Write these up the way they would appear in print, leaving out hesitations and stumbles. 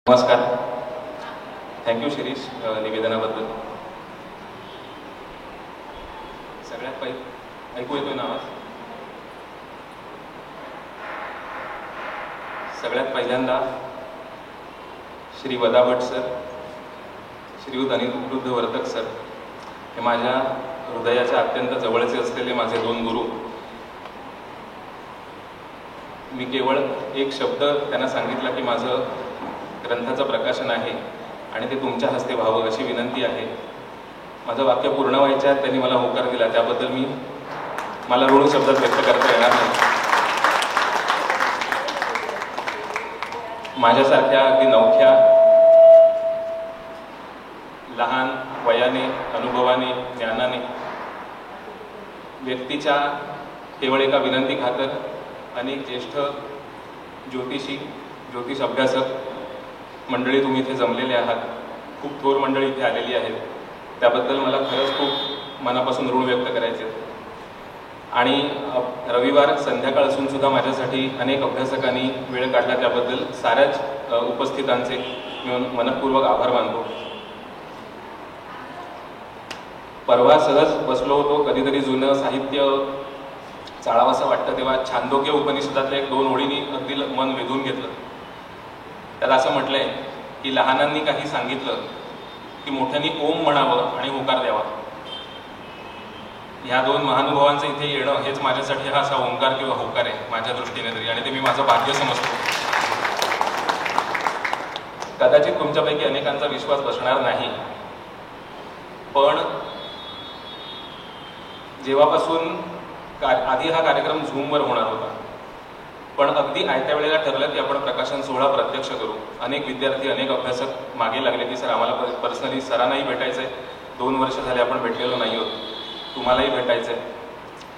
नमस्कार. थँक्यू शिरीष निवेदनाबद्दल. सगळ्यात पहिले ऐकू येतोय ना आवाज? सगळ्यात पहिल्यांदा श्री वदा भट सर, श्रीयुत अनिरुद्ध वर्तक सर हे माझ्या हृदयाच्या अत्यंत जवळचे असलेले माझे दोन गुरु. मी केवळ एक शब्द त्यांना सांगितला की माझं ग्रंथाचं प्रकाशन आहे आणि ते तुमच्या हस्ते व्हावं अशी विनंती आहे. माझं वाक्य पूर्ण व्हायच्या त्यांनी मला होकार दिला, त्याबद्दल मला ऋण शब्दात व्यक्त करता येणार नाही. माझ्यासारख्या अगदी नवख्या, लहान वयाने, अनुभवाने, ज्ञानाने व्यक्तीच्या केवळ एका विनंती खातर अनेक ज्येष्ठ ज्योतिष अभ्यासक मंडळी तुम्ही इथे जमलेले आहात. खूप थोर मंडळी इथे आलेली आहेत. त्याबद्दल मला खरंच खूप मनापासून ऋण व्यक्त करायचे. आणि रविवार संध्याकाळ असून सुद्धा माझ्यासाठी अनेक अभ्यासकांनी वेळ काढला, त्याबद्दल साऱ्याच उपस्थितांचे मी मनपूर्वक आभार मानतो. परवा सहज बसलो होतो, कधीतरी जुनं साहित्य चाळावंसं वाटतं तेव्हा छांदोग्य उपनिषदातल्या 1-2 ओळींनी अगदी मन वेधून घेतलं. त्यात असं म्हटलंय की लहानांनी काही सांगितलं की मोठ्यांनी ओम म्हणावं आणि होकार द्यावा. ह्या 2 महानुभावांचं इथे येणं हेच माझ्यासाठी हा असा ओंकार किंवा होकार आहे माझ्या दृष्टीने तरी, आणि ते मी माझं भाग्य समजतो. कदाचित तुमच्यापैकी अनेकांचा विश्वास बसणार नाही, पण जेव्हापासून आधी हा कार्यक्रम झूमवर होणार होता, पण अगदी आयत्या वेळेला ठरलं की आपण प्रकाशन सोहळा प्रत्यक्ष करू. अनेक विद्यार्थी, अनेक अभ्यासक मागे लागले की सर आम्हाला पर्सनली सरांनाही भेटायचं आहे, 2 वर्ष झाले आपण भेटलेलो नाही आहोत, तुम्हालाही भेटायचं आहे,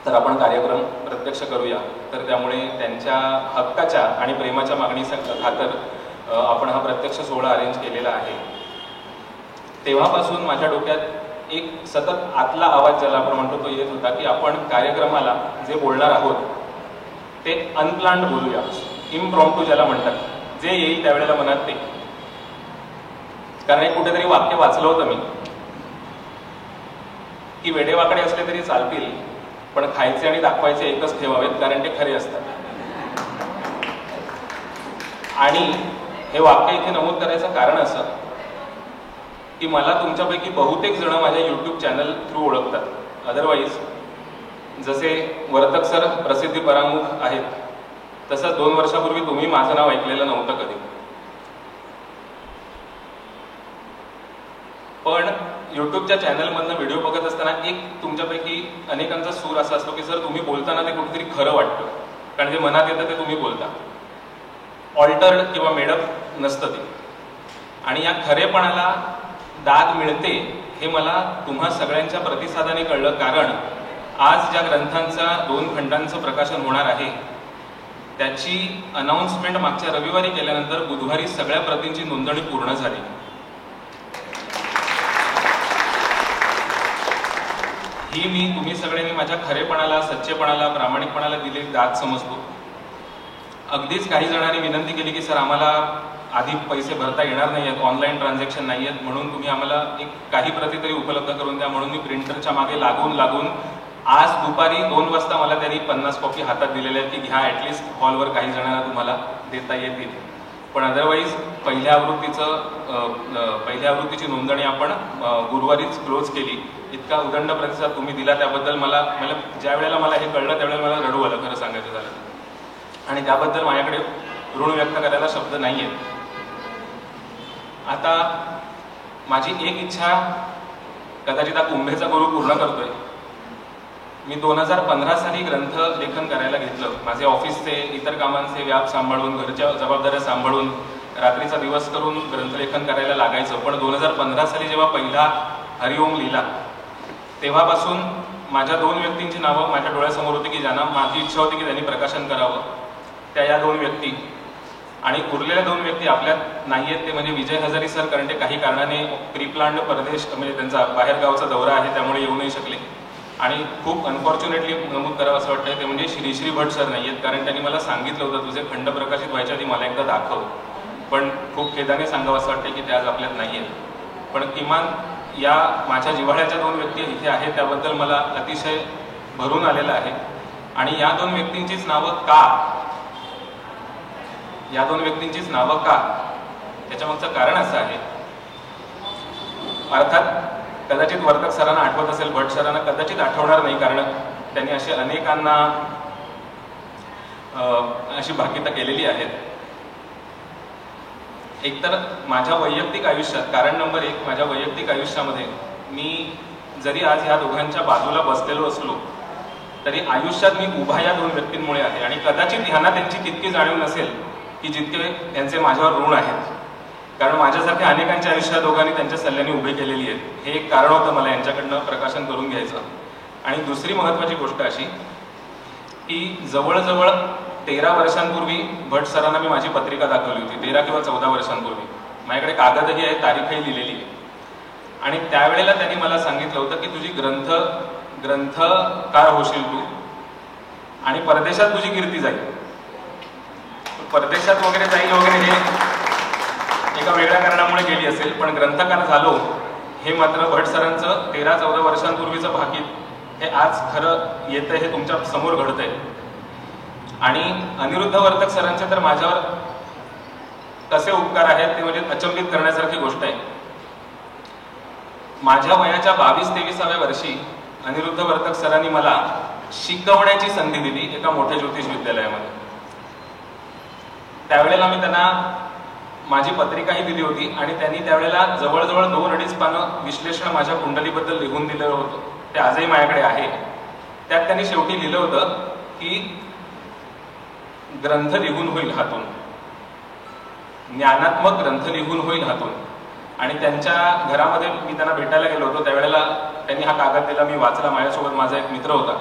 तर आपण कार्यक्रम प्रत्यक्ष करूया. तर त्यामुळे त्यांच्या हक्काच्या आणि प्रेमाच्या मागणी खातर आपण हा प्रत्यक्ष सोहळा अरेंज केलेला आहे. तेव्हापासून माझ्या डोक्यात एक सतत आतला आवाज ज्याला आपण म्हणतो तो येत होता की आपण कार्यक्रमाला जे बोलणार आहोत ते अनप्लान्ड बोलूया, इम्प्रॉम्प्टू ज्याला म्हणतात, जे येईल त्यावेळेला मनात ते. कारण एक कुठेतरी वाक्य वाचलं होतं मी की वेडेवाकडे असले तरी चालतील, पण खायचे आणि दाखवायचे एकच ठेवावेत, कारण ते खरे असतात. आणि हे वाक्य इथे नमूद करायचं कारण असं की मला तुमच्यापैकी बहुतेक जण माझ्या यूट्यूब चॅनल थ्रू ओळखतात. अदरवाईज जसे वर्तक सर प्रसिद्धी परामुख आहेत, तसंच 2 वर्षापूर्वी तुम्ही माझं नाव ऐकलेलं नव्हतं कधी. पण यूट्यूबच्या चॅनलमधनं व्हिडिओ बघत असताना एक तुमच्यापैकी अनेकांचा सूर असा असतो की सर तुम्ही बोलताना ते कुठेतरी खरं वाटतं, कारण जे मनात येतं ते तुम्ही बोलता. ऑल्टर्ड किंवा मेडअप नसतं ते. आणि या खरेपणाला दाद मिळते हे मला तुम्हा सगळ्यांच्या प्रतिसादाने कळलं. कारण आज ज्या ग्रंथांचा 2 खंडांचं प्रकाशन होणार आहे त्याची अनाउन्समेंट मागच्या रविवारी केल्यानंतर बुधवारी सगळ्या प्रतींची नोंदणी पूर्ण झाली. ही मी तुम्ही सगळ्यांनी माझ्या खरेपणाला, सच्चेपणाला, प्रामाणिकपणाला दिलेली दाद समजतो. अगदीच काही जणांनी विनंती केली की सर आम्हाला आधी पैसे भरता येणार नाही आहेत, ऑनलाईन ट्रान्झॅक्शन नाही आहेत, म्हणून तुम्ही आम्हाला काही प्रती तरी उपलब्ध करून द्या. म्हणून मी प्रिंटरच्या मागे लागून आज दुपारी 2 वाजता मला त्यांनी 50 कॉपी हातात दिलेल्या आहेत की घ्या, ॲटलिस्ट हॉलवर काही जणांना तुम्हाला देता येतील. पण अदरवाईज पहिल्या आवृत्तीची नोंदणी आपण गुरुवारीच क्लोज केली. इतका उदंड प्रतिसाद तुम्ही दिला त्याबद्दल मला ज्या वेळेला मला हे कळलं त्यावेळेला मला रडू आलं, खरं सांगायचं झालं. आणि त्याबद्दल माझ्याकडे ऋण व्यक्त करायला शब्द नाही आहेत. आता माझी एक इच्छा कदाचित हा कुंभेचा गुरु पूर्ण करतोय. मी 2015 साली ग्रंथ लेखन करायला घेतलं. माझे ऑफिसचे इतर कामांचे व्याप सांभाळून, घरच्या जबाबदाऱ्या सांभाळून, रात्रीचा दिवस करून ग्रंथलेखन करायला लागायचं. पण 2015 साली जेव्हा पहिला हरिओम लिहिला तेव्हापासून माझ्या 2 व्यक्तींची नावं माझ्या डोळ्यासमोर होती की ज्यांना माझी इच्छा होती की त्यांनी प्रकाशन करावं. त्या या 2 व्यक्ती, आणि उरलेल्या 2 व्यक्ती आपल्यात नाही आहेत. ते म्हणजे विजय हजारी सर, कारण ते काही कारणाने प्रीप्लान्ड परदेश म्हणजे त्यांचा बाहेरगावचा दौरा आहे त्यामुळे येऊ नाही शकले. आणि खूप अनफॉर्च्युनेटली नमूद करावं असं वाटतं ते म्हणजे श्री भट सर नाही आहेत, कारण त्यांनी मला सांगितलं होतं तुझे खंड प्रकाशित व्हायच्या आधी मला एकदा दाखव. पण खूप खेदाने सांगावं असं वाटतं की ते आज आपल्यात नाही आहेत. पण किमान या माझ्या जिव्हाळ्याच्या 2 व्यक्ती इथे आहेत त्याबद्दल मला अतिशय भरून आलेलं आहे. आणि या 2 व्यक्तींचीच नावं का, या 2 व्यक्तींचीच नावं का, त्याच्यामागचं कारण असं आहे. अर्थात कदाचित वर्तक सरांना आठवत असेल, भट सरांना कदाचित आठवणार नाही, कारण त्यांनी असे अनेकांना अशी भाकीतं केलेली आहेत. एकतर माझ्या वैयक्तिक आयुष्यात, कारण नंबर 1, माझ्या वैयक्तिक आयुष्यामध्ये मी जरी आज ह्या दोघांच्या बाजूला बसलेलो असलो तरी आयुष्यात मी उभा या 2 व्यक्तींमुळे आहे. आणि कदाचित ह्यांना त्यांची तितकी जाणीव नसेल की जितके त्यांचे माझ्यावर ऋण आहेत, कारण माझ्यासारख्या अनेकांच्या आयुष्यात दोघांनी त्यांच्या सल्ल्याने उभी केलेली आहेत. हे एक कारण होतं मला यांच्याकडनं प्रकाशन करून घ्यायचं. आणि दुसरी महत्त्वाची गोष्ट अशी की जवळजवळ 13 वर्षांपूर्वी भट सरांना मी माझी पत्रिका दाखवली होती. 13 किंवा 14 वर्षांपूर्वी. माझ्याकडे कागदही आहे, तारीखही लिहिलेली आहे. आणि त्यावेळेला त्यांनी मला सांगितलं होतं की तुझी ग्रंथकार होशील तू आणि परदेशात तुझी कीर्ती जाईल. परदेशात वगैरे जाईल वगैरे हे एका वेगळ्या कारणामुळे गेली असेल, पण ग्रंथकार झालो हे मात्र भट सरांचं 13-14 वर्षांपूर्वीचं भाकीत हे आज खरं येतंय, हे तुमच्या समोर घडतंय. आणि अनिरुद्ध वर्तक सरांचे तर माझ्यावर कसे उपकार आहेत ते म्हणजे अचंबित करण्यासारखी गोष्ट आहे. माझ्या वयाच्या 22-23व्या वर्षी अनिरुद्ध वर्तक सरांनी मला शिकवण्याची संधी दिली एका मोठ्या ज्योतिष विद्यालयामध्ये. त्यावेळेला मी त्यांना माझी पत्रिकाही दिली होती आणि त्यांनी त्यावेळेला जवळजवळ 2-2.5 पानं विश्लेषण माझ्या कुंडलीबद्दल लिहून दिलं होतं. ते आजही माझ्याकडे आहे. त्यात त्यांनी शेवटी लिहिलं होतं की ग्रंथ लिहून होईल हातून, ज्ञानात्मक ग्रंथ लिहून होईल हातून. आणि त्यांच्या घरामध्ये मी त्यांना भेटायला गेलो होतो. त्यावेळेला त्यांनी हा कागद दिला, मी वाचला. माझ्यासोबत माझा एक मित्र होता.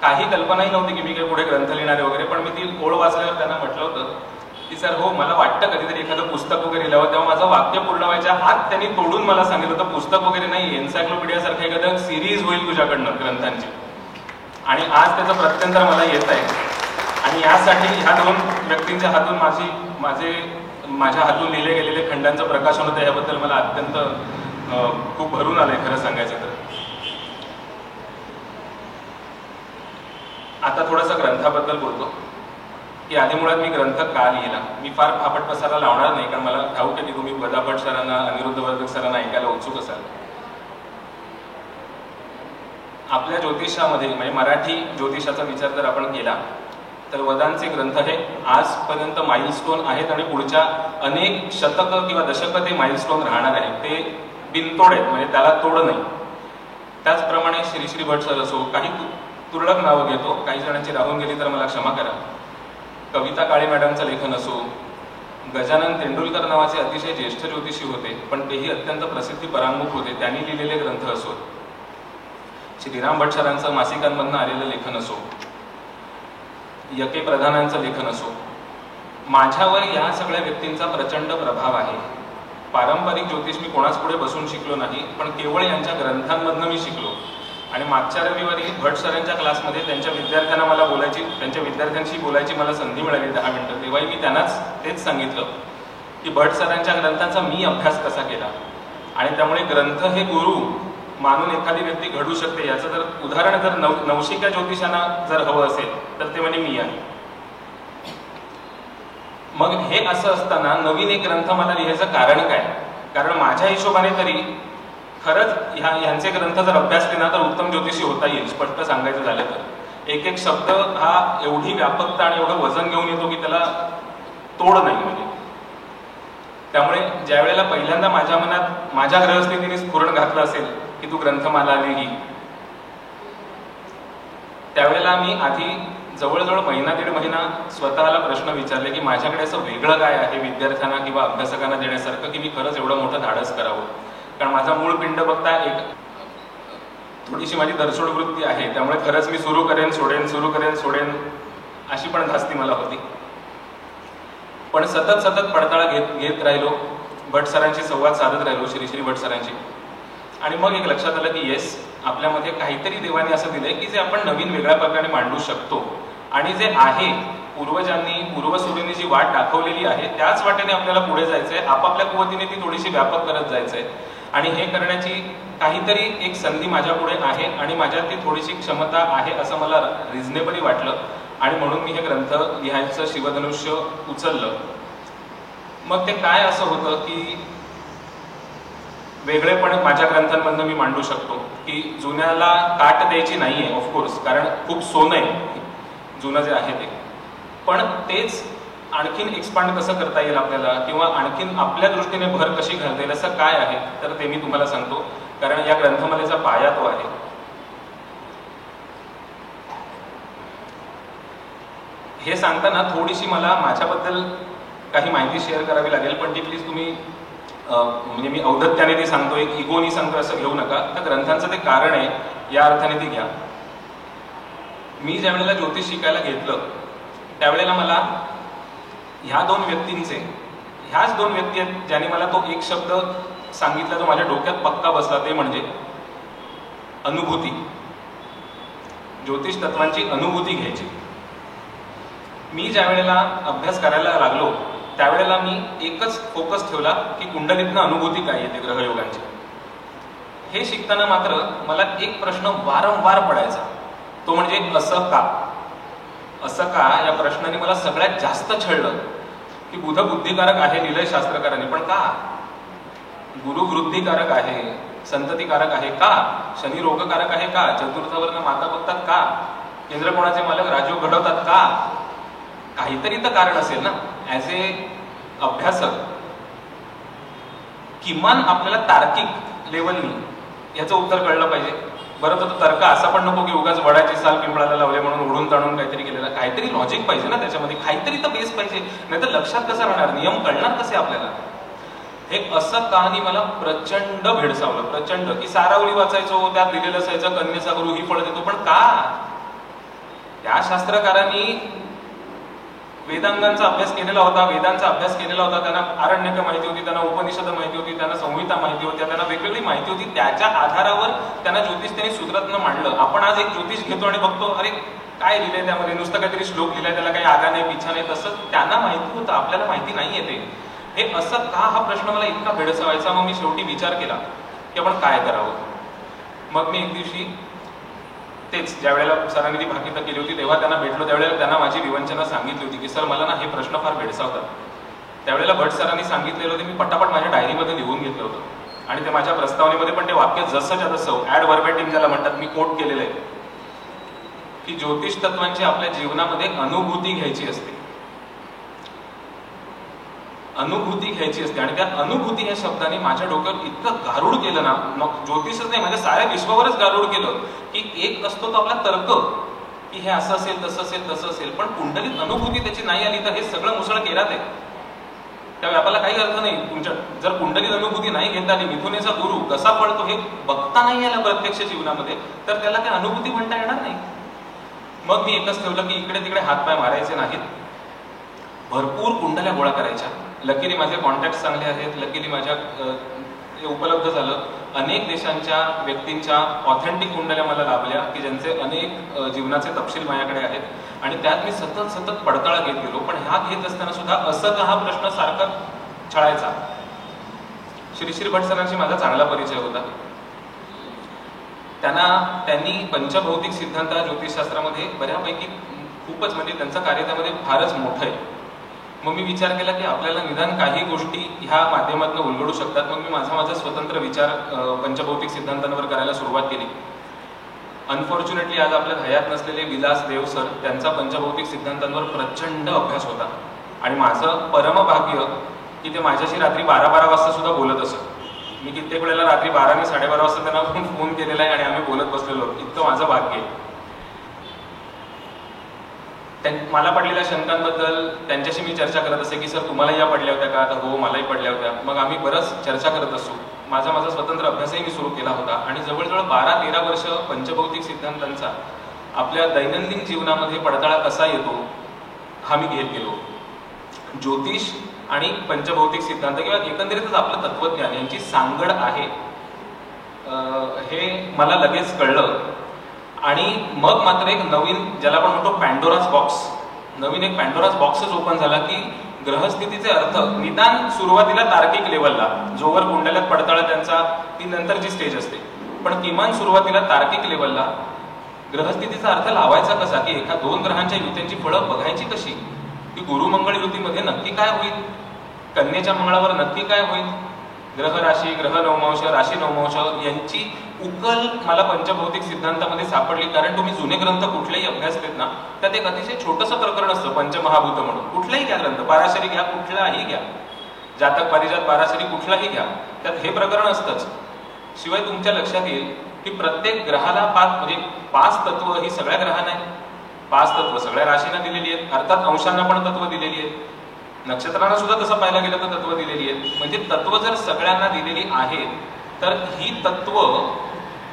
काही कल्पनाही नव्हती की मी काही पुढे ग्रंथ लिहिणारे वगैरे, पण मी ती ओळ वाचल्यावर त्यांना म्हटलं होतं की सर हो, मला वाटतं कधीतरी एखादं पुस्तक वगैरे लिहावं. तेव्हा माझं वाक्य पूर्ण व्हायच्या आत त्यांनी तोडून मला सांगितलं होतं पुस्तक वगैरे नाही, एन्सायक्लोपीडिया सारखं एखादं सिरीज होईल तुझ्याकडनं ग्रंथांची. आणि आज त्याचं प्रत्यंतर मला येत आहे. आणि यासाठी ह्या 2 व्यक्तींच्या हातून माझ्या हातून लिहिले गेलेले खंडांचं प्रकाशन होतं. याबद्दल मला अत्यंत खूप भरून आलंय खरं सांगायचं तर. आता थोडंसं ग्रंथाबद्दल बोलतो की आधी मुळात मी ग्रंथ का लिहिला. मी फार फापट पसारा लावणार नाही, कारण मला ठाऊक आहे की तुम्ही भट सरांना, अनिरुद्ध वर्तक सरांना ऐकायला उत्सुक असाल. आपल्या ज्योतिषामध्ये म्हणजे मराठी ज्योतिषाचा विचार जर आपण केला तर वदांचे ग्रंथ हे आजपर्यंत माइलस्टोन आहेत आणि पुढच्या अनेक शतकं किंवा दशकं ते माइलस्टोन राहणार आहेत. ते बिनतोड आहेत, म्हणजे त्याला तोड नाही. त्याचप्रमाणे श्री श्री भट सर असो, काही तुरळक नावं घेतो, काही जणांची राहून गेली तर मला क्षमा करा. कविता काळे मॅडमचं लेखन असो, गजानन तेंडुलकर नावाचे अतिशय ज्येष्ठ ज्योतिषी होते पण तेही अत्यंत प्रसिद्धी परांमुख होते, त्यांनी लिहिलेले ग्रंथ असो, श्रीराम भट सरांचं मासिकांमधनं आलेलं लेखन असो, यके प्रधानांचं लेखन असो, माझ्यावर या सगळ्या व्यक्तींचा प्रचंड प्रभाव आहे. पारंपरिक ज्योतिष मी कोणाच पुढे बसून शिकलो नाही, पण केवळ यांच्या ग्रंथांमधनं मी शिकलो. आणि मागच्या रविवारी भट सरांच्या क्लासमध्ये त्यांच्या विद्यार्थ्यांशी बोलायची मला संधी मिळाली 10 मिनिटं. तेव्हाही मी त्यांनाच तेच सांगितलं की भट सरांच्या ग्रंथांचा मी अभ्यास कसा केला. आणि त्यामुळे ग्रंथ हे गुरु मानून एखादी व्यक्ती घडू शकते याचं जर उदाहरण जर नवशिका ज्योतिषांना जर हवं असेल तर ते म्हणजे मी आहे. मग हे असं असताना नवीन एक ग्रंथ मला लिहायचं कारण काय? कारण माझ्या हिशोबाने तरी खरंच ह्यांचे ग्रंथ जर अभ्यासले ना तर उत्तम ज्योतिषी होता येईल. स्पष्ट सांगायचं झालं तर एक एक शब्द हा एवढी व्यापकता आणि एवढं वजन घेऊन येतो की त्याला तोड नाही. म्हणजे त्यामुळे ज्या वेळेला पहिल्यांदा माझ्या मनात माझ्या ग्रहस्थितीने स्फुरण घातलं असेल की तू ग्रंथमाला लिही, त्यावेळेला मी आधी जवळजवळ 1-1.5 महिना स्वतःला प्रश्न विचारले की माझ्याकडे असं वेगळं काय आहे विद्यार्थ्यांना किंवा अभ्यासकांना देण्यासारखं की मी खरंच एवढं मोठं धाडस करावं. कारण माझा मूळ पिंड बघता एक थोडीशी माझी दरसोड वृत्ती आहे, त्यामुळे खरंच मी सुरू करेन सोडेन अशी पण धास्ती मला होती. पण सतत पडताळा घेत राहिलो, भट सरांशी संवाद साधत राहिलो, श्री श्री भट सरांशी. आणि मग एक लक्षात आलं की येस, आपल्यामध्ये काहीतरी देवाने असं दिलंय की जे आपण नवीन वेगळ्या प्रकारे मांडू शकतो. आणि जे आहे पूर्वजांनी पूर्वसुरींनी जी वाट दाखवलेली आहे त्याच वाटेने आपल्याला पुढे जायचंय, आपापल्या कुवतीने ती थोडीशी व्यापक करत जायचंय. आणि हे करण्याची काहीतरी एक संधी माझ्या पुढे आहे आणि माझ्यात ती थोडीशी क्षमता आहे असं मला रिझनेबली वाटलं आणि म्हणून मी हे ग्रंथ लिहायचं शिवधनुष्य उचललं. मग ते काय असं होतं की वेगळेपण माझ्या ग्रंथांमधनं मी मांडू शकतो की जुन्याला काट द्यायची नाहीये ऑफकोर्स, कारण खूप सोनं आहे जुनं जे आहे ते, पण तेच आणखीन एक्सपांड कसं करता येईल आपल्याला किंवा आणखीन आपल्या दृष्टीने भर कशी घालता येईल असं काय आहे तर ते मी तुम्हाला सांगतो, कारण या ग्रंथमालेचा पाया तो आहे. हे सांगताना थोडीशी मला माझ्याबद्दल काही माहिती शेअर करावी लागेल, पण ती प्लीज तुम्ही म्हणजे मी औदत्याने ती सांगतो, एक इगोनी सांगतो असं घेऊ नका. तर ग्रंथांचं ते कारण आहे या अर्थाने ती घ्या. मी ज्या वेळेला ज्योतिष शिकायला घेतलं त्यावेळेला मला ह्याच दोन व्यक्ती आहेत ज्यांनी मला तो एक शब्द सांगितला जो माझ्या डोक्यात पक्का बसला, ते म्हणजे अनुभूती. ज्योतिष तत्वांची अनुभूती घ्यायची. मी ज्या वेळेला अभ्यास करायला लागलो त्यावेळेला मी एकच फोकस ठेवला की कुंडलीतनं अनुभूती काय येते ग्रहयोगांची. हे शिकताना मात्र मला एक प्रश्न वारंवार पडायचा, तो म्हणजे असं का. असं का या प्रश्नाने मला सगळ्यात जास्त छळलं की बुध बुद्धिकारक आहे लिहिलंय शास्त्रकारांनी, पण का. गुरु वृद्धिकारक आहे, संततिकारक आहे का, शनी रोगकारक आहे का, चतुर्थवर्ण माता बघतात का, केंद्र कोणाचे मालक राजयोग घडवतात का. काहीतरी तर कारण असेल ना. ऍज ए अभ्यासक किमान आपल्याला तार्किक लेवलनी याचं उत्तर कळलं पाहिजे. बरं तर तर्क असा पण नको की उगाच वडाची साल पिंपळाला लावले म्हणून ओढून ताणून काहीतरी केलेलं. काहीतरी लॉजिक पाहिजे ना त्याच्यामध्ये, काहीतरी तर बेस पाहिजे, नाही तर लक्षात कसं राहणार, नियम कळणार कसे आपल्याला. हे असं कहाणी मला प्रचंड भेडसावलं, प्रचंड. की सारावली वाचायचो, त्यात लिहिलेलं असायचं कन्यासागरू ही फळ देतो, पण का. त्या शास्त्रकारांनी वेदांगांचा अभ्यास केलेला होता, वेदांचा अभ्यास केलेला होता, त्यांना आरण्यक माहिती होती, त्यांना उपनिषद माहिती होती, त्यांना संहिता माहिती होत्या, त्यांना वेगवेगळी माहिती होती. त्याच्या आधारावर त्यांना ज्योतिष त्यांनी सूत्रातनं मांडलं. आपण आज एक ज्योतिष घेतो आणि बघतो अरे काय लिहिलंय त्यामध्ये, नुसतं काहीतरी श्लोक लिहिलाय, त्याला काही आगा नाही पिछा नाही. तसं त्यांना माहिती होतं, आपल्याला माहिती नाही येते. हे असं का हा प्रश्न मला इतका भेडसावायचा. मग मी शेवटी विचार केला की आपण काय करावं. मग मी एक दिवशी तेच ज्या वेळेला सरांनी ती भाकीत केली होती तेव्हा त्यांना भेटलो. त्यावेळेला त्यांना माझी विवंचना सांगितली होती की सर मला ना हे प्रश्न फार भेडसावतात. त्यावेळेला भट सरांनी सांगितलेलं होतं, मी पटापट माझ्या डायरीमध्ये लिहून घेतलं होतं आणि ते माझ्या प्रस्तावनेमध्ये पण ते वाक्य जसंच्या तसं ऍड वर्बॅटिम ज्याला म्हणतात मी कोट केलेलं आहे की ज्योतिष तत्वांची आपल्या जीवनामध्ये अनुभूती घ्यायची असते. अनुभूती घ्यायची असते आणि त्या अनुभूती या शब्दाने माझ्या डोक्यावर इतकं गारुड केलं ना, मग ज्योतिषच नाही माझ्या साऱ्या विश्वावरच गारुड केलं की एक असतो तो आपला तर्क की हे असं असेल तसं असेल तसं असेल, पण कुंडलीत अनुभूती त्याची नाही आली तर हे सगळं मुसळ केरात आहे. त्या व्यापाला काही अर्थ नाही. तुमच्या जर कुंडलीत अनुभूती नाही घेता आली, मिथुनेचा गुरु कसा पडतो हे बघता नाही आला प्रत्यक्ष जीवनामध्ये, तर त्याला काही अनुभूती म्हणता येणार नाही. मग मी एकच ठेवलं की इकडे तिकडे हातपाय मारायचे नाहीत, भरपूर कुंडल्या गोळा करायच्या. लकीली माझे कॉन्टॅक्ट चांगले आहेत, लकीली माझ्या उपलब्ध झालं. अनेक देशांच्या व्यक्तींच्या ऑथेंटिक कुंडल्या मला लाभल्या की ज्यांचे अनेक जीवनाचे तपशील माझ्याकडे आहेत आणि त्यात मी सतत सतत पडताळा घेत गेलो. पण ह्या घेत असताना सुद्धा असं का हा प्रश्न सारखा छळायचा. श्री भट सरांशी माझा चांगला परिचय होता. त्यांनी पंचभौतिक सिद्धांत ज्योतिषशास्त्रामध्ये बऱ्यापैकी खूपच म्हणजे त्यांचं कार्य त्यामध्ये फारच मोठं आहे. मग मी विचार केला की आपल्याला निदान काही गोष्टी ह्या माध्यमातून उलगडू शकतात. मग मी माझा स्वतंत्र विचार पंचभौतिक सिद्धांतांवर करायला सुरुवात केली. अनफॉर्च्युनेटली आज आपल्या हयात नसलेले विलास देव सर, त्यांचा पंचभौतिक सिद्धांतांवर प्रचंड अभ्यास होता आणि माझं परमभाग्य की ते माझ्याशी रात्री 12-12 वाजता सुद्धा बोलत असत. मी कित्येक वेळेला रात्री 12 आणि 12:30 वाजता त्यांना फोन केलेला आहे आणि आम्ही बोलत बसलेलो. इतकं माझं भाग्य आहे. मला पडलेल्या शंकांबद्दल त्यांच्याशी मी चर्चा करत असे की सर तुम्हाला या पडल्या होत्या का, तर हो मलाही पडल्या होत्या. मग आम्ही बरंच चर्चा करत असू. माझा स्वतंत्र अभ्यासही मी सुरू केला होता आणि जवळजवळ 12-13 वर्ष पंचभौतिक सिद्धांतांचा आपल्या दैनंदिन जीवनामध्ये पडताळा कसा येतो हा मी घेत गेलो. ज्योतिष आणि पंचभौतिक सिद्धांत किंवा एकंदरीतच आपलं तत्वज्ञान यांची सांगड आहे हे मला लगेच कळलं. आणि मग मात्र एक नवीन ज्याला आपण म्हणतो पॅन्डोरास बॉक्स नवीन एक पॅन्डोरास बॉक्सच ओपन झाला की ग्रहस्थितीचे अर्थ निदान सुरुवातीला तार्किक लेवलला, जोवर कुंडल्यात पडताळा त्यांचा ती नंतरची स्टेज असते, पण किमान सुरुवातीला तार्किक लेवलला ग्रहस्थितीचा अर्थ लावायचा कसा, की एका 2 ग्रहांच्या युतींची फळं बघायची कशी, की गुरुमंगळ युतीमध्ये नक्की काय होईल, कन्येच्या मंगळावर नक्की काय होईल, ग्रह राशी, ग्रह नवमांश, राशी नवमांश यांची उकल मला पंचभौतिक सिद्धांतामध्ये सापडली. कारण तुम्ही जुने ग्रंथ कुठलेही अभ्यासलेत ना, त्यात एक अतिशय छोटंसं प्रकरण असतं पंचमहाभूत म्हणून. कुठलाही घ्या ग्रंथ, पाराशरी घ्या, कुठलाही घ्या, जातक पारिजात पाराशरी कुठलाही घ्या, त्यात हे प्रकरण असतंच. शिवाय तुमच्या लक्षात येईल की प्रत्येक ग्रहाला 5 तत्व ही सगळ्या ग्रहांना आहेत, 5 तत्व सगळ्या राशींना दिलेली आहेत, अर्थात अंशांना पण तत्व दिलेली आहेत, नक्षत्रांना सुद्धा तसं पाहायला गेलं तर तत्व दिलेली आहेत. म्हणजे तत्व जर सगळ्यांना दिलेली आहेत तर ही तत्व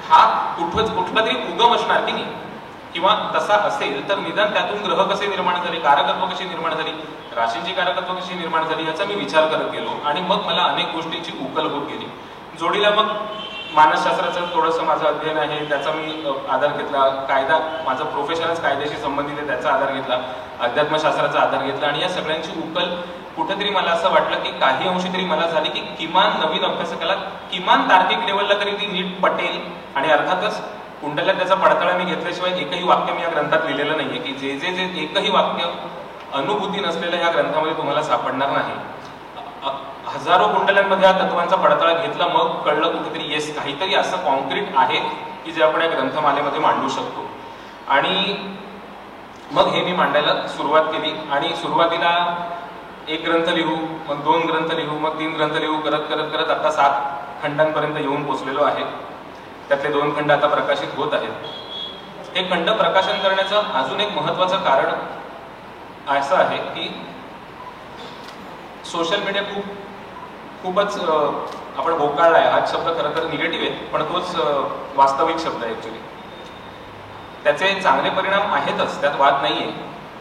हा कुठला तरी उगम असणार की नाही, किंवा तसा असेल तर निदान त्यातून ग्रह कसे निर्माण झाले, कारकत्व कशी निर्माण झाली, राशींची कारकत्व कशी निर्माण झाली याचा मी विचार करत गेलो. आणि मग मला अनेक गोष्टींची उकल होत गेली. जोडीला मग मानसशास्त्राचं थोडंसं माझं अध्ययन आहे, त्याचा मी आधार घेतला, कायदा माझं प्रोफेशनच कायद्याशी संबंधित आहे त्याचा आधार घेतला, अध्यात्मशास्त्राचा आधार घेतला. आणि या सगळ्यांची उकल कुठेतरी मला असं वाटलं की काही अंशी तरी मला झाली की किमान नवीन अभ्यासकाला किमान तार्किक लेवलला तरी ती नीट पटेल. आणि अर्थातच कुंडल्यात त्याचा पडताळा मी घेतल्याशिवाय एकही वाक्य मी या ग्रंथात लिहिलेलं नाहीये, की जे एकही वाक्य अनुभूती नसलेल्या या ग्रंथामध्ये तुम्हाला सापडणार नाही. हजारो कुंडल्यांमध्ये या तत्वांचा पडताळा घेतला, मग कळलं कुठेतरी येस काहीतरी असं कॉन्क्रीट आहे की जे आपण या ग्रंथमालेमध्ये मांडू शकतो. आणि मग हे मी मांडायला सुरुवात केली. आणि सुरुवातीला 1 ग्रंथ लिहू, मग 2 ग्रंथ लिहू, मग 3 ग्रंथ लिहू करत करत करत आता 7 खंडांपर्यंत येऊन पोचलेलो आहे. त्यातले 2 खंड आता प्रकाशित होत आहेत. हे खंड प्रकाशन करण्याचं अजून एक महत्वाचं कारण असं आहे की सोशल मीडिया खूपच आपण बोकाळलाय. हा शब्द खरं तर निगेटिव्ह आहे, पण तोच वास्तविक शब्द आहे ऍक्च्युली. त्याचे चांगले परिणाम आहेतच, त्यात वाद नाहीये.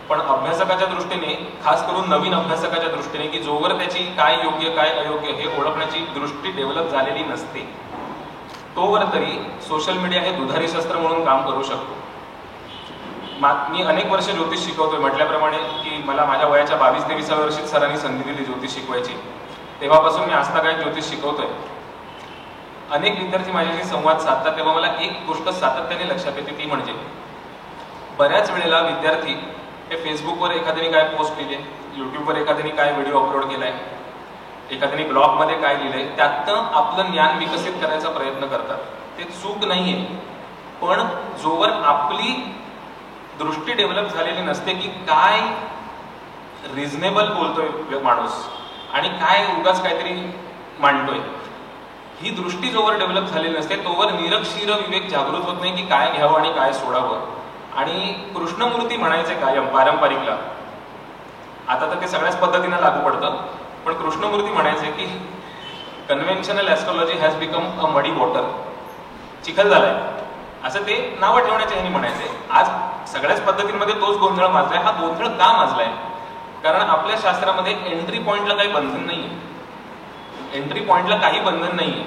पण अभ्यासकाच्या दृष्टीने, खास करून नवीन अभ्यासकाच्या दृष्टीने, की जोवर त्याची काय योग्य काय अयोग्य हे ओळखण्याची दृष्टी डेव्हलप झालेली नसते, तोवर तरी सोशल मीडिया हे दुधारी शस्त्र म्हणून काम करू शकतो. मी अनेक वर्ष ज्योतिष शिकवतोय, म्हटल्याप्रमाणे की मला माझ्या वयाच्या 22-23व्या वर्षीच सरांनी संधी दिली ज्योतिष शिकवायची. तेव्हापासून मी आजतागायत ज्योतिष शिकवतोय. अनेक विद्यार्थी माझ्याशी संवाद साधतात तेव्हा मला एक गोष्ट सातत्याने लक्षात येते, ती म्हणजे बऱ्याच वेळेला विद्यार्थी हे फेसबुकवर एखाद्याने काय पोस्ट लिहिले, युट्यूबवर एखाद्याने काय व्हिडिओ अपलोड केलाय, एखाद्याने ब्लॉगमध्ये काय लिहिलंय, त्यातनं आपलं ज्ञान विकसित करायचा प्रयत्न करतात. ते चूक नाहीये, पण जोवर आपली दृष्टी डेव्हलप झालेली नसते की काय रिझनेबल बोलतोय माणूस आणि काय उगाच काहीतरी मांडतोय, ही दृष्टी जोवर डेव्हलप झालेली नसते तोवर निरक्षीर विवेक जागृत होत नाही की काय घ्यावं आणि काय सोडावं. आणि कृष्णमूर्ती म्हणायचे कायम पारंपरिकला, आता तर ते सगळ्याच पद्धतीनं लागू पडतं, पण कृष्णमूर्ती म्हणायचे की conventional astrology has become a मडी वॉटर, चिखल झालाय, असं ते नावं ठेवण्याचे ह्यांनी म्हणायचे. आज सगळ्याच पद्धतींमध्ये तोच गोंधळ माजलाय. हा गोंधळ का माजलाय? कारण आपल्या शास्त्रामध्ये एंट्री पॉइंटला काही बंधन नाहीये. एंट्री पॉइंटला काही बंधन नाहीये.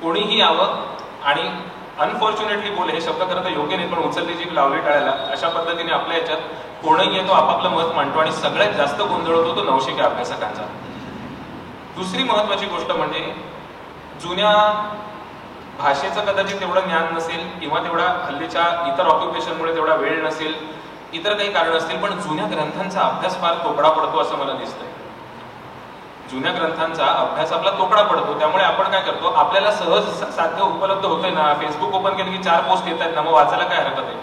कोणीही यावं आणि अनफॉर्च्युनेटली बोल, हे शब्द खरं तर योग्य नाही, पण उचलली जी लावली टाळायला, अशा पद्धतीने आपल्या याच्यात कोणीही येतो, आपापलं मत मांडतो आणि सगळ्यात जास्त गोंधळ होतो तो नवशिक्या अभ्यासकांचा. दुसरी महत्वाची गोष्ट म्हणजे जुन्या भाषेचं कदाचित तेवढं ज्ञान नसेल किंवा तेवढा हल्लीच्या इतर ऑक्युपेशनमुळे तेवढा वेळ नसेल, इतर काही कारण असतील, पण जुन्या ग्रंथांचा अभ्यास फार तोकडा पडतो असं मला दिसतंय. जुन्या ग्रंथांचा अभ्यास आपला तोकडा पडतो. त्यामुळे आपण काय करतो, आपल्याला सहज साध्य उपलब्ध होतंय ना, फेसबुक ओपन केलं की 4 पोस्ट येत आहेत ना, मग वाचायला काय हरकत आहे.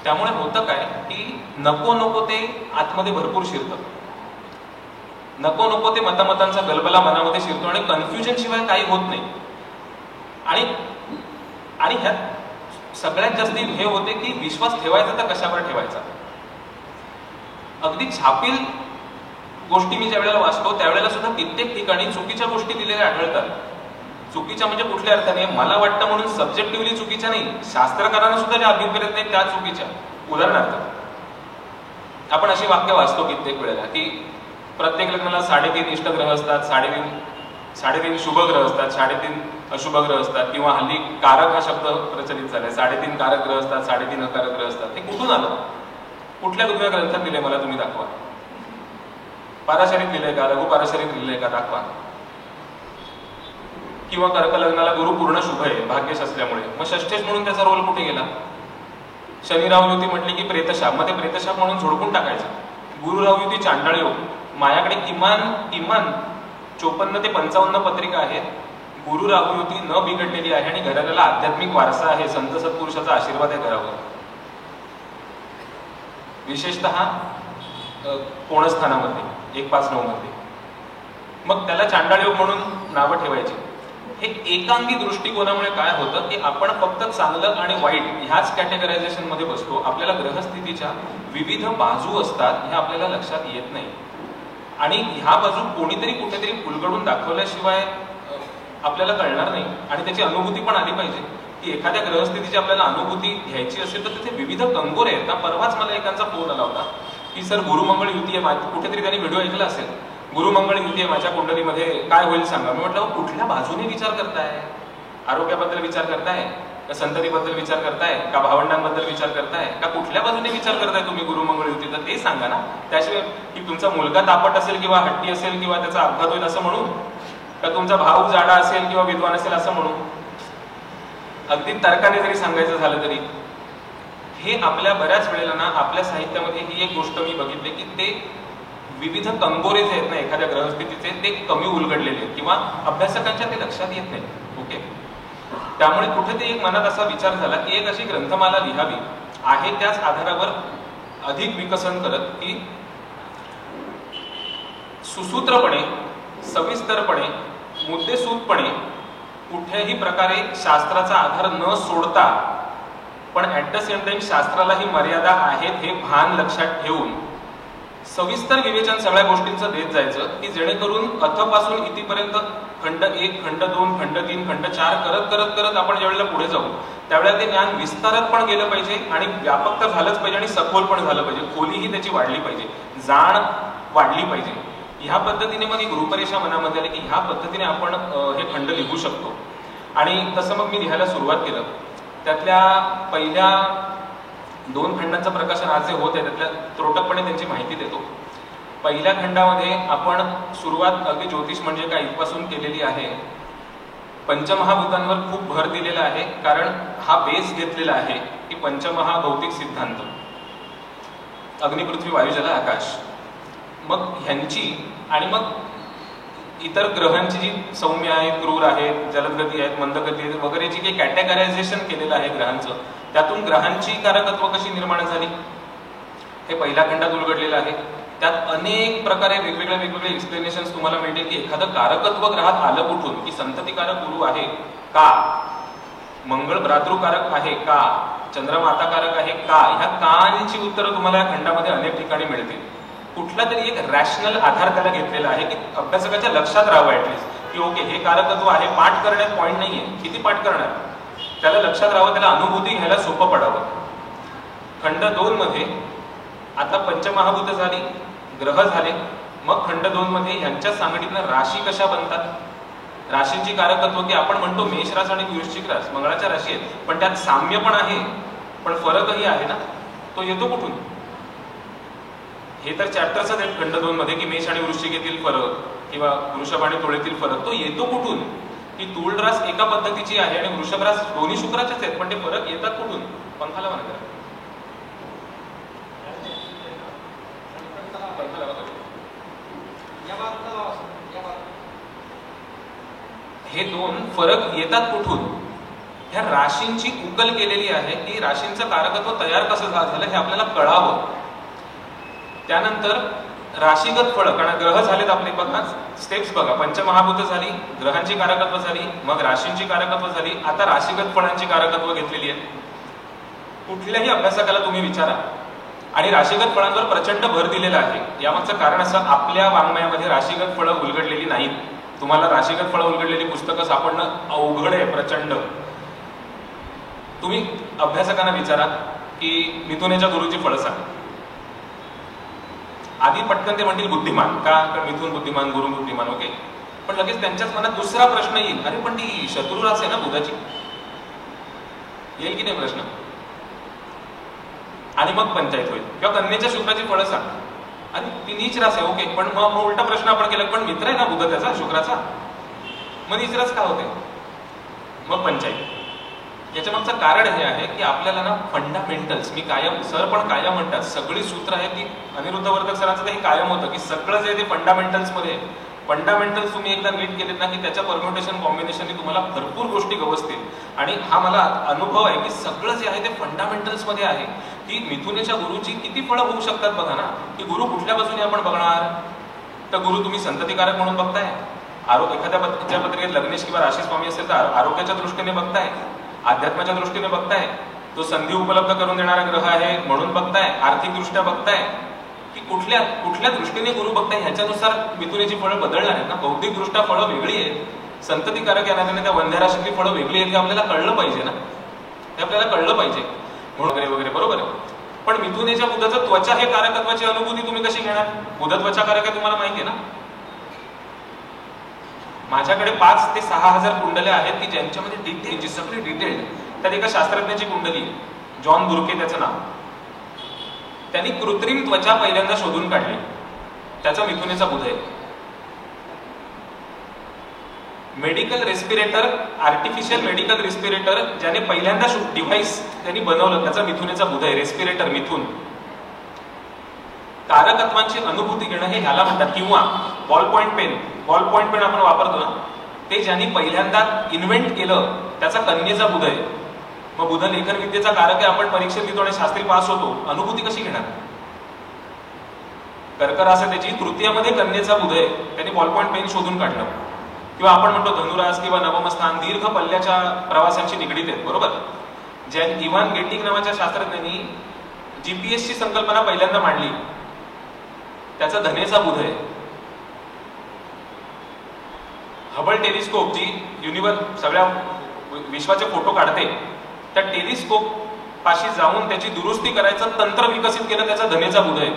त्यामुळे होतं काय की नको नको ते आतमध्ये भरपूर शिरतं, नको नको ते मतामतांचा गलबला मनामध्ये शिरतो आणि कन्फ्युजन शिवाय काही होत नाही. आणि ह्यात सगळ्यात जास्त हे होते की विश्वास ठेवायचा तर कशावर ठेवायचा. अगदी छापील गोष्टी मी ज्या वेळेला वाचतो त्यावेळेला सुद्धा कित्येक ठिकाणी चुकीच्या गोष्टी दिलेल्या आढळतात. चुकीच्या म्हणजे कुठल्या अर्थाने, मला वाटतं म्हणून सब्जेक्टिव्हली चुकीच्या नाही, शास्त्रकारांना सुद्धा ज्या अभिप्रेत नाही त्या चुकीच्या. उदाहरणार्थ आपण अशी वाक्य वाचतो कित्येक वेळेला की प्रत्येक लग्नाला 3.5 इष्टग्रह असतात, 3.5 शुभ ग्रह असतात, 3.5 अशुभ ग्रह असतात, किंवा हल्ली कारक हा शब्द प्रचलित झालाय, 3.5 कारक ग्रह असतात, 3.5 अकारक ग्रह असतात. हे कुठून आलं? कुठल्या तुम्ही ग्रंथात लिहिलंय मला तुम्ही दाखवा. पाराशरीत लिहिलंय का, लघु पाराशरीत लिहिलंय का, दाखवा. किंवा कर्क लग्नाला गुरु पूर्ण शुभ आहे भाग्यश असल्यामुळे, मग षष्ठेश म्हणून त्याचा रोल कुठे गेला? शनिराव युती म्हटली की प्रेतशाप, मग ते प्रेतशाप म्हणून झोडकून टाकायचं. गुरुराव युती चांडाळ योग. माझ्याकडे किमान 54 ते 55 पत्रिका आहेत. गुरु राहू युती न बिघडलेली आहे आणि घराला आध्यात्मिक वारसा आहे, संत सत्पुरुषाचा आशीर्वाद आहे घरावर. विशेषतः कोणस्थानामध्ये 159 मध्ये. मग त्याला चांडाळ योग म्हणून नावं ठेवायची. हे एकांगी दृष्टिकोनामुळे काय होतं की आपण फक्त चांगलं आणि वाईट ह्याच कॅटेगरायझेशन मध्ये बसतो. आपल्याला ग्रहस्थितीच्या विविध बाजू असतात हे आपल्याला लक्षात येत नाही आणि ह्या बाजू कोणीतरी कुठेतरी उलगडून दाखवल्याशिवाय आपल्याला कळणार नाही. आणि त्याची अनुभूती पण आली पाहिजे की एखाद्या ग्रहस्थितीची आपल्याला अनुभूती घ्यायची असेल तर तिथे विविध कंगोरे आहेत ना. परवाच मला एकांचा फोन आला होता की सर गुरुमंगळ युती आहे, कुठेतरी त्यांनी व्हिडिओ ऐकला असेल, गुरुमंगळ युती आहे माझ्या कुंडलीमध्ये, काय होईल सांगा. मी म्हटलं कुठल्या बाजूने विचार करताय? आरोग्याबद्दल विचार करताय का, संततीबद्दल विचार करताय का, भावंडांबद्दल विचार करताय का, कुठल्या बाजूने विचार करताय तुम्ही गुरुमंगळ युतीचा ते सांगा ना. त्याशिवाय की तुमचा मुलगा तापट असेल किंवा हट्टी असेल किंवा त्याचा अपघात होईल असं म्हणून, का तुमचा भाऊ जाडा असेल किंवा विद्वान असेल असं म्हणून, अगदी तर्काने जरी सांगायचं झालं तरी. हे आपल्या बऱ्याच वेळेला ना आपल्या साहित्यामध्ये ही एक गोष्ट मी बघितली की ते विविध कंगोरे जे आहेत ना एखाद्या ग्रहस्थितीचे ते कमी उलगडलेले आहेत किंवा अभ्यासकांच्या ते लक्षात येत नाही. ओके, त्यामुळे कुठेतरी एक मनात असा विचार झाला की एक अशी ग्रंथमाला लिहावी आहे त्याच आधारावर अधिक विकसन करत की सुसूत्रपणे, सविस्तरपणे, मुद्देसूदपणे कुठल्याही प्रकारे शास्त्राचा आधार न सोडता पण ऍट द सेम टाइम शास्त्रालाही मर्यादा आहेत हे भान लक्षात ठेवून सविस्तर विवेचन सगळ्या गोष्टींचं देत जायचं की जेणेकरून अथपासून इथपर्यंत खंड 1, खंड 2, खंड 3, खंड 4 करत करत करत आपण ज्यावेळेला पुढे जाऊ त्यावेळेला ते ज्ञान विस्तारत पण गेलं पाहिजे आणि व्यापक तर झालंच पाहिजे आणि सखोल पण झालं पाहिजे, खोलीही त्याची वाढली पाहिजे, जाण वाढली पाहिजे. ह्या पद्धतीने मग एक रूपरेषा मनामध्ये आली की ह्या पद्धतीने आपण हे खंड लिहू शकतो. आणि तसं मग मी लिहायला सुरुवात केलं. त्यातल्या पहिल्या 2 खंडांचं प्रकाशन आज जे होत आहे त्यातल्या त्रोटकपणे त्यांची माहिती देतो. पहिल्या खंडामध्ये आपण सुरुवात अगदी ज्योतिष म्हणजे काय इथपासून केलेली आहे. पंचमहाभूतांवर खूप भर दिलेला आहे कारण हा बेस घेतलेला आहे की पंचमहाभौतिक सिद्धांत, अग्नी, पृथ्वी, वायू, जल, आकाश. मग ह्यांची आणि मग इतर ग्रहांची जी सौम्य आहेत, क्रूर आहेत, जलदगती आहेत, मंदगती आहेत वगैरे जी काही कॅटेगरायझेशन केलेलं आहे ग्रहांचं, त्यातून ग्रहांची कारकत्व कशी निर्माण झाली हे पहिल्या खंडात उलगडलेलं आहे. त्यात अनेक प्रकारे वेगवेगळे एक्सप्लेनेशन तुम्हाला मिळतील की एखादं कारकत्व ग्रहात आलं कुठून, की संततिकारक गुरु आहे का, मंगळ भ्रातृकारक आहे का, चंद्रमाताकारक आहे का, ह्या कांची उत्तरं तुम्हाला या खंडामध्ये अनेक ठिकाणी मिळतील. कुठला तरी एक रॅशनल आधार त्याला घेतलेला आहे की अभ्यासकाच्या लक्षात राहावं ऍटलिस्ट की ओके हे कारकत्व आहे. पाठ करण्यात पॉईंट नाहीये, किती पाठ करणार, त्याला लक्षात राहावं, त्याला अनुभूती घ्यायला सोपं पडावं. खंड 2 मध्ये आता पंचमहाभूत झाली, ग्रह झाले. मग खंड 2 मध्ये ह्यांच्या सांगडीतनं राशी कशा बनतात, राशींची कारकत्व की आपण म्हणतो मेष रास आणि वृश्चिक रास मंगळाच्या राशी आहेत पण त्यात साम्य पण आहे पण फरकही आहे ना, तो येतो कुठून? हे तर चॅप्टरच आहेत खंड 2 मध्ये की मेष आणि वृश्चिक येथील फरक किंवा वृषभ आणि तुळेतील फरक. तो येतो कुठून की तूळ रास एका पद्धतीची आहे आणि वृषभ रास दोन्ही शुक्राचेच आहेत पण ते फरक येतात कुठून? पंखाला म्हणा हे 2 फरक येतात कुठून? ह्या राशींची उकल केलेली आहे की राशींचं कारकत्व तयार कसं झालं हे आपल्याला कळावं. त्यानंतर राशीगत फळ, कारण ग्रह झालेत आपले बघा स्टेप्स बघा, पंचमहाभूत झाली, ग्रहांची कारकत्व झाली, मग राशींची कारकत्व झाली, आता राशीगत फळांची कारकत्व घेतलेली आहे. कुठल्याही अभ्यासकाला तुम्ही विचारा आणि राशीगत फळांवर प्रचंड भर दिलेला आहे. यामागचं कारण असं आपल्या वाङ्मयामध्ये राशीगत फळं उलगडलेली नाहीत. तुम्हाला राशीगत फळं उलगडलेली पुस्तकं सापडणं अवघड आहे प्रचंड. तुम्ही अभ्यासकांना विचारा की मिथुनेच्या गुरुची फळं सांग, आधी पटकन ते म्हणतील बुद्धिमान का, कारण मिथुन बुद्धिमान, गुरु बुद्धिमान, ओके. पण लगेच त्यांच्याच मनात दुसरा प्रश्न येईल, अरे पण ती शत्रू रास आहे ना बुधाची, येईल की नाही प्रश्न? आणि मग पंचायत होईल. किंवा कन्येच्या शुक्राची फळं सांग आणि ती नीच रास आहे, ओके, पण मग उलटा प्रश्न आपण केला, पण मित्र आहे ना बुध त्याचा शुक्राचा, मग नीच रास का होते? मग पंचायत. याच्या मागचं कारण हे आहे की आपल्याला ना फंडामेंटल्स, मी कायम, सर पण कायम म्हणतात, सगळी सूत्र आहेत ती अनिरुद्ध वर्धक सरांचं हे कायम होतं की सगळं जे ते फंडामेंटल्समध्ये, फंडामेंटल्स तुम्ही एकदा नीट केलेत ना की त्याच्या परम्युटेशन कॉम्बिनेशनने तुम्हाला भरपूर गोष्टी गवसतील. आणि हा मला अनुभव आहे की सगळं जे आहे ते फंडामेंटल्समध्ये आहे. की मिथुनेच्या गुरुची किती फळं होऊ शकतात बघा ना, की गुरु कुठल्या बाजूने आपण बघणार, तर गुरु तुम्ही संततिकारक म्हणून बघताय, एखाद्या पत्रिकेत लग्नेश किंवा राशी स्वामी असेल तर आरोग्याच्या दृष्टीने बघताय, अध्यात्माच्या दृष्टीने बघताय, तो संधी उपलब्ध करून देणारा ग्रह आहे म्हणून बघताय, आर्थिक दृष्ट्या बघताय, की कुठल्या दृष्टीने गुरु बघताय ह्याच्यानुसार मिथुनेची फळं बदलणार आहेत ना. बौद्धिक दृष्ट्या फळं वेगळी आहेत, संततिकारक या नात्याने त्या वंध्या राशीतली फळं वेगळी आहेत, हे आपल्याला कळलं पाहिजे ना, हे आपल्याला कळलं पाहिजे म्हणून वगैरे वगैरे, बरोबर आहे. पण मिथुनेच्या बुधाचं त्वचा हे कारकत्वाची अनुभूती तुम्ही कशी घेणार? बुध त्वचा कारक आहे तुम्हाला माहिती आहे ना. माझ्याकडे 5 ते 6,000 कुंडल्या आहेत की ज्यांच्यामध्ये डिटेल, सगळी डिटेल्ड. त्यात एका शास्त्रज्ञाची कुंडली, जॉन बुर्के त्याचं नाव, त्यांनी कृत्रिम त्वचा पहिल्यांदा शोधून काढली, त्याचा मिथुनेचा बुध आहे. Medical respirator, artificial medical respirator ज्याने पहिल्यांदा डिव्हाइस त्यांनी बनवलं, त्याचा मिथुनेचा बुध आहे. रेस्पिरेटर मिथुन. कारकत्वांची अनुभूती घेणं हे ह्याला म्हणतात. किंवा बॉल पॉइंट पेन आपण वापरतो ना, ते ज्यांनी पहिल्यांदा इन्व्हेंट केलं त्याचा कन्येचा बुध आहे. मग बुध लेखन विद्येचा कारक आहे, आपण परीक्षेत लिहितो आणि शास्त्री पास होतो, अनुभूती कशी घेणार? कर्क रास त्याची तृतीयामध्ये कन्येचा बुध आहे, त्यांनी बॉल पॉइंट पेन शोधून काढलं. किंवा आपण म्हणतो धनुरास किंवा नवमस्थान दीर्घ पल्ल्याच्या प्रवासांशी निगडीत आहेत, बरोबर. इव्हान गेटिंग नावाच्या शास्त्रज्ञांनी जीपीएसची संकल्पना पहिल्यांदा मांडली, त्याचा धनेचा बुध आहे. हबल टेलिस्कोप जी सगळ्या विश्वाचे फोटो काढते, त्या टेलिस्कोप पाशी जाऊन त्याची दुरुस्ती करायचं तंत्र विकसित केलं, त्याचा धनेचा बुध आहे.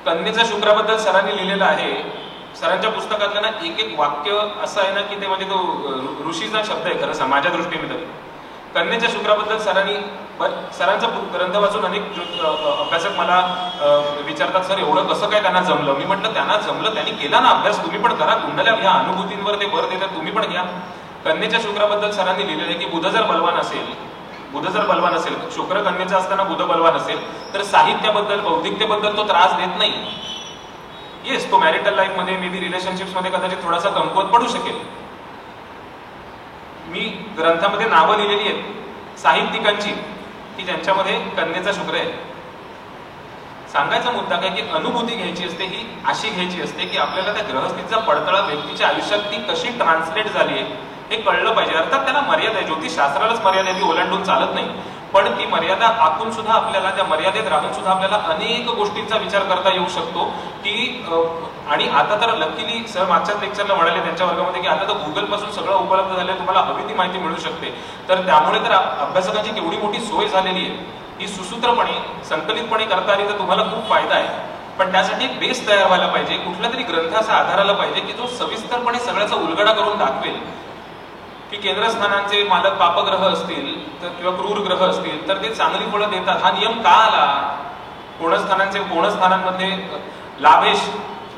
कन्येच्या शुक्राबद्दल सरांनी लिहिलेलं आहे, सरांच्या पुस्तकातलं ना एक वाक्य असं आहे ना की ते म्हणजे तो ऋषीचा शब्द आहे खरं माझ्या दृष्टीने तरी. कन्येच्या शुक्राबद्दल सरांचा ग्रंथ वाचून अनेक अभ्यासक मला विचारतात, सर एवढं कसं काय त्यांना जमलं? मी म्हटलं त्यांना जमलं, त्यांनी केला ना अभ्यास, तुम्ही पण करा, कुंडल्या घ्या, अनुभूतींवर ते भर देतात, तुम्ही पण घ्या. कन्येच्या शुक्राबद्दल सरांनी लिहिलेलं आहे की बुध जर बलवान असेल, शुक्र कन्येचा असताना बुध बलवान असेल तर साहित्याबद्दल, बौद्धिकतेबद्दल तो त्रास देत नाही. येस, तो मॅरिटल लाईफ मध्ये, मे बी रिलेशनशिप्स मध्ये कदाचित थोडासा कमकुवत पडू शकेल. मी ग्रंथामध्ये नावं लिहिलेली आहेत साहित्यिकांची की ज्यांच्यामध्ये कन्येचा शुक्र आहे. सांगायचा मुद्दा काय की अनुभूती घ्यायची असते, ही अशी घ्यायची असते की आपल्याला त्या ग्रहस्थीचा पडतळा व्यक्तीच्या आयुष्यात ती कशी ट्रान्सलेट झाली आहे हे कळलं पाहिजे. अर्थात त्याला मर्यादा आहे, ज्योतिषशास्त्रालाच मर्यादा आहे, ती ओलांडून चालत नाही. पण ती मर्यादा आखून सुद्धा आपल्याला, त्या मर्यादेत राहून सुद्धा आपल्याला अनेक गोष्टींचा विचार करता येऊ शकतो की आणि आता तर लकीली सर मागच्याच लेक्चरला म्हणाले त्यांच्या वर्गामध्ये की आता तर गुगल पासून सगळं उपलब्ध झालंय, तुम्हाला हवी ती माहिती मिळू शकते. तर त्यामुळे तर अभ्यासकांची केवढी मोठी सोय झालेली आहे, ही सुसूत्रपणे संकलितपणे करता आली तर तुम्हाला खूप फायदा आहे. पण त्यासाठी एक बेस तयार व्हायला पाहिजे, कुठला तरी ग्रंथ असा आधाराला पाहिजे की जो सविस्तरपणे सगळ्याचा उलगडा करून दाखवेल की केंद्रस्थानांचे मालक पापग्रह असतील तर किंवा क्रूर ग्रह असतील तर ते चांगली फळं देतात. हा नियम का आला? कोणस्थानांमध्ये लाभेश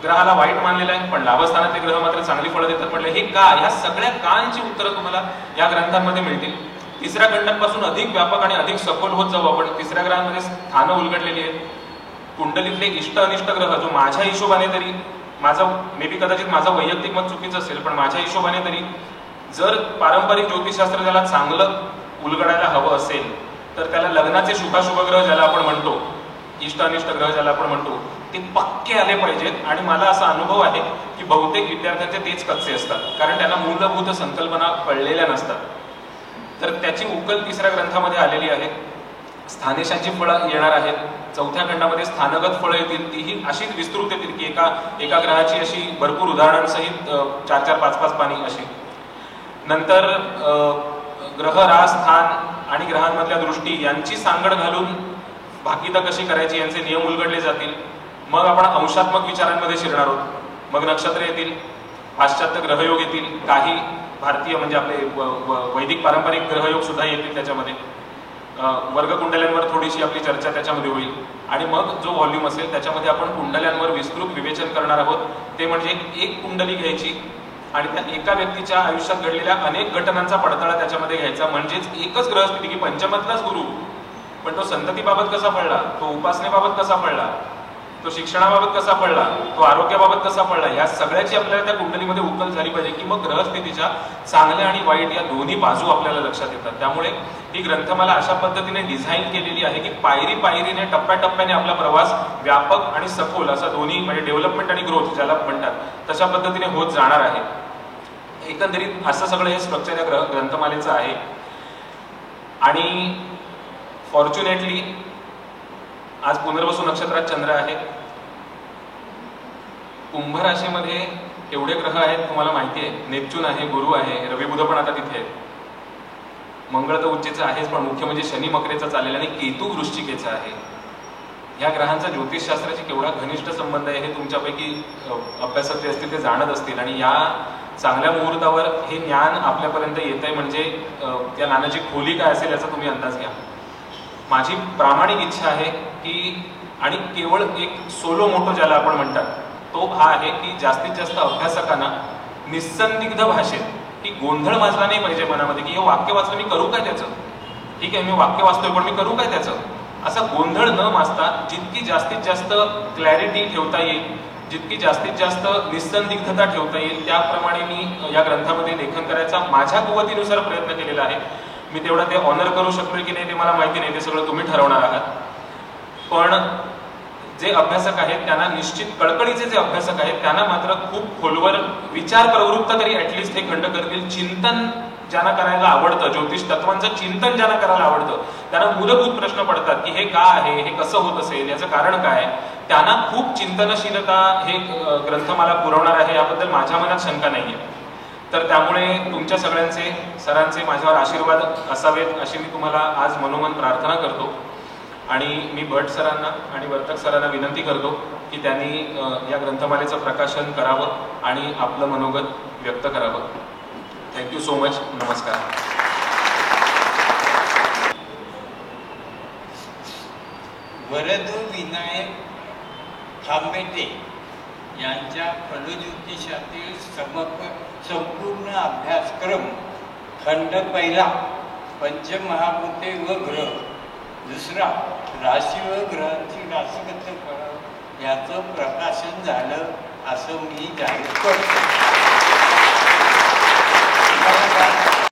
ग्रहाला वाईट मानलेला आहे पण लाभस्थानातले ग्रह मात्र चांगली फळं देतात म्हटलं, हे का? ह्या सगळ्या कांची उत्तरं तुम्हाला या ग्रंथांमध्ये मिळतील. तिसऱ्या खंडांपासून अधिक व्यापक आणि अधिक सखोल होत जाऊ आपण. तिसऱ्या ग्रहांमध्ये स्थानं उलगडलेली आहेत. कुंडलीतले इष्ट अनिष्ट ग्रह, जो माझ्या हिशोबाने तरी, मे बी कदाचित माझं वैयक्तिक मत चुकीचं असेल पण माझ्या हिशोबाने तरी जर पारंपरिक ज्योतिषशास्त्र त्याला चांगलं उलगडायला हवं असेल तर त्याला लग्नाचे शुभाशुभ ग्रह ज्याला आपण म्हणतो, इष्ट अनिष्ट ग्रह ज्याला आपण म्हणतो, ते पक्के आले पाहिजेत. आणि मला असा अनुभव आहे की बहुतेक विद्यार्थ्यांचे तेच कच्चे असतात कारण त्यांना मूलभूत संकल्पना कळलेल्या नसतात. तर त्याची उकल तिसऱ्या ग्रंथामध्ये आलेली आहे. स्थानेशांची फळं येणार आहेत. चौथ्या खंडामध्ये स्थानगत फळं येतील, तीही अशीच विस्तृत येतील की एका ग्रहाची अशी भरपूर उदाहरणांसहित 4-4, 5-5 पानी अशी. नंतर ग्रह, रास, स्थान आणि ग्रहांमधल्या दृष्टी यांची सांगड घालून भाकिता कशी करायची यांचे नियम उलगडले जातील. मग आपण अंशात्मक विचारांमध्ये शिरणार आहोत. मग नक्षत्र येतील, पाश्चात्य ग्रहयोग येतील, काही भारतीय म्हणजे आपले वैदिक पारंपरिक ग्रहयोग सुद्धा येतील त्याच्यामध्ये. वर्गकुंडल्यांवर थोडीशी आपली चर्चा त्याच्यामध्ये होईल आणि मग जो व्हॉल्यूम असेल त्याच्यामध्ये आपण कुंडल्यांवर विस्तृत विवेचन करणार आहोत. ते म्हणजे एक कुंडली घ्यायची आणि त्या एका व्यक्तीच्या आयुष्यात घडलेल्या अनेक घटनांचा पडताळा त्याच्यामध्ये घ्यायचा. म्हणजेच एकच ग्रहस्थिती की पंचमतलाच गुरु, पण तो संततीबाबत कसा पडला, तो उपासनेबाबत कसा पडला, तो शिक्षणाबाबत कसा पडला, तो आरोग्याबाबत कसा पडला, या सगळ्याची आपल्याला त्या कुंडलीमध्ये उकल झाली पाहिजे की मग ग्रहस्थितीच्या चांगल्या आणि वाईट या दोन्ही बाजू आपल्याला लक्षात येतात. त्यामुळे ही ग्रंथमाला अशा पद्धतीने डिझाईन केलेली आहे की पायरी पायरीने टप्प्याटप्प्याने आपला प्रवास व्यापक आणि सखोल असा दोन्ही म्हणजे डेव्हलपमेंट आणि ग्रोथ ज्याला म्हणतात तशा पद्धतीने होत जाणार आहे. एकंदरीत असं सगळं हे स्ट्रक्चर या ग्रंथमालेचं आहे. आणि फॉर्च्युनेटली आज पुनर्वसू नक्षत्रात चंद्र आहे. कुंभ राशीमध्ये एवढे ग्रह आहेत तुम्हाला माहिती आहे. नेपच्यून आहे, गुरु आहे, रवी बुध पण आता तिथे आहे, मंगळ तर उच्चेचा आहेच, पण मुख्य म्हणजे शनी मकरेचा चाललेला आणि केतू वृश्चिकेचा आहे. या ग्रहांचा ज्योतिषशास्त्राशी केवढा घनिष्ठ संबंध आहे हे तुमच्यापैकी अभ्यासक जे असतील ते जाणत असतील. आणि या चांगल्या मुहूर्तावर हे ज्ञान आपल्यापर्यंत येत आहे म्हणजे त्या ज्ञानाची खोली काय असेल याचा तुम्ही अंदाज घ्या. माझी प्रामाणिक इच्छा आहे की आणि केवळ एक सोलो मोटो ज्याला आपण म्हणतात तो हा आहे की जास्तीत जास्त अभ्यासकांना निस्संदिग्ध भाषेत की गोंधळ वाचला नाही पाहिजे मनामध्ये की हे वाक्य वाचलं मी करू काय त्याचं, ठीक आहे मी वाक्य वाचतोय पण मी करू काय त्याचं, असा गोंधळ न वाचता जितकी जास्तीत जास्त क्लॅरिटी ठेवता येईल, जितकी जास्तीत जास्त निस्संदिग्धता ठेवता येईल त्याप्रमाणे मी या ग्रंथामध्ये लेखन करायचा माझ्या कुवतीनुसार प्रयत्न केलेला आहे. मी तेवढं ते ऑनर करू शकतो की नाही ते मला माहिती नाही, ते सगळं तुम्ही ठरवणार आहात. पण जे अभ्यासक आहेत त्यांना निश्चित, कळकळीचे जे अभ्यासक आहेत त्यांना मात्र खूप खोलवर विचार प्रवृत्त तरी ऍटलिस्ट हे खंड करतील. चिंतन ज्यांना करायला आवडतं, ज्योतिष तत्वांचं चिंतन ज्यांना करायला आवडतं, त्यांना मूलभूत प्रश्न पडतात की हे का आहे, हे कसं होत असेल, याचं कारण काय, त्यांना खूप चिंतनशीलता हे ग्रंथमाला पुरवणार आहे याबद्दल माझ्या मनात शंका नाहीये. तर त्यामुळे तुमच्या सगळ्यांचे, सरांचे माझ्यावर आशीर्वाद असावेत अशी मी तुम्हाला आज मनोमन प्रार्थना करतो. आणि मी भट सरांना आणि वर्तक सरांना विनंती करतो की त्यांनी या ग्रंथमालेचं प्रकाशन करावं आणि आपलं मनोगत व्यक्त करावं. Thank you so much. नमस्कार. वरद विनायक खांबेटे यांच्या फलज्योतिषातील संपूर्ण अभ्यासक्रम खंड पहिला पंचमहाभूते व ग्रह, दुसरा राशी व ग्रहांची राशीगत फळं याचं प्रकाशन झालं असं मी जाहीर करतो.